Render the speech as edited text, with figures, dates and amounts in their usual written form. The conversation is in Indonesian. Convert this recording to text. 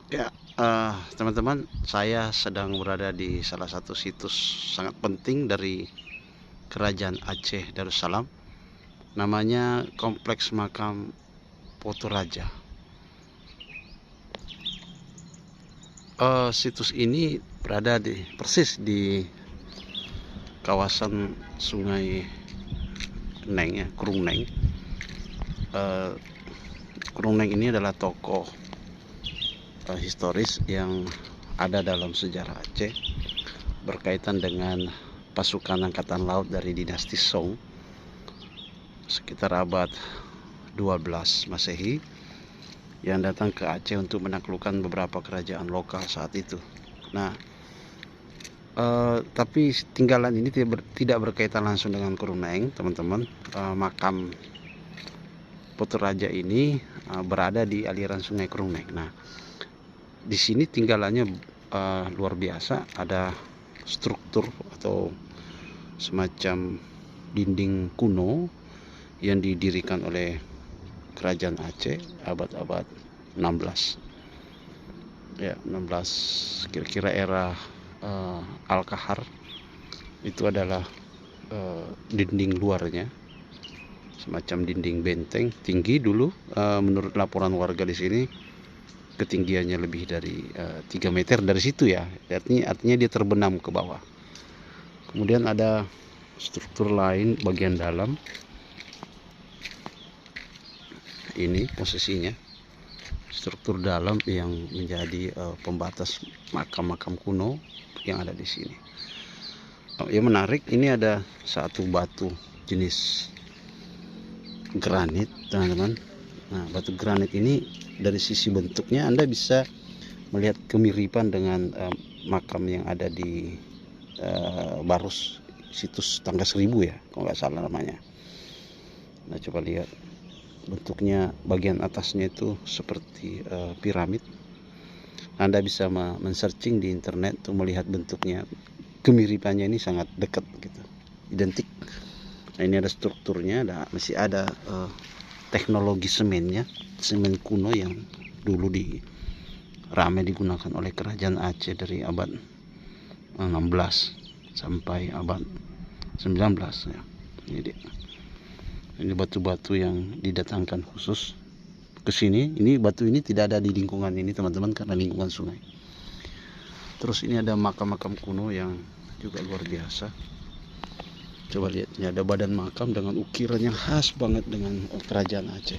Ya, teman-teman, saya sedang berada di salah satu situs sangat penting dari Kerajaan Aceh Darussalam. Namanya Kompleks Makam Potoraja. Situs ini berada persis di kawasan Sungai Neng, ya, Krung Neng. Krung Neng ini adalah tokoh historis yang ada dalam sejarah Aceh berkaitan dengan pasukan angkatan laut dari dinasti Song sekitar abad 12 Masehi yang datang ke Aceh untuk menaklukkan beberapa kerajaan lokal saat itu. Nah, tapi tinggalan ini tidak berkaitan langsung dengan Krung Neng, teman-teman. Makam Potoraja ini berada di aliran Sungai Krung Neng. Nah, di sini tinggalannya luar biasa. Ada struktur atau semacam dinding kuno yang didirikan oleh Kerajaan Aceh abad-abad 16, ya, 16, kira-kira era Al-Kahar. Itu adalah dinding luarnya, semacam dinding benteng tinggi dulu. Menurut laporan warga di sini ketinggiannya lebih dari 3 meter dari situ, ya. Artinya dia terbenam ke bawah. Kemudian ada struktur lain bagian dalam. Ini posisinya struktur dalam yang menjadi pembatas makam-makam kuno yang ada di sini. Yang menarik, ini ada satu batu jenis granit, teman-teman. Nah, batu granit ini dari sisi bentuknya Anda bisa melihat kemiripan dengan makam yang ada di Barus, situs Tangga Seribu, ya, kalau nggak salah namanya. Nah, coba lihat bentuknya, bagian atasnya itu seperti piramid. Anda bisa men-searching di internet untuk melihat bentuknya. Kemiripannya ini sangat dekat gitu, identik. Nah, ini ada strukturnya, masih ada teknologi semennya, semen kuno yang dulu ramai digunakan oleh Kerajaan Aceh dari abad 16 sampai abad 19, ya. Ini batu-batu yang didatangkan khusus ke sini. Ini batu ini tidak ada di lingkungan ini, teman-teman, karena lingkungan sungai. Terus ini ada makam-makam kuno yang juga luar biasa. Coba lihat, ini ada badan makam dengan ukiran yang khas banget dengan Kerajaan Aceh.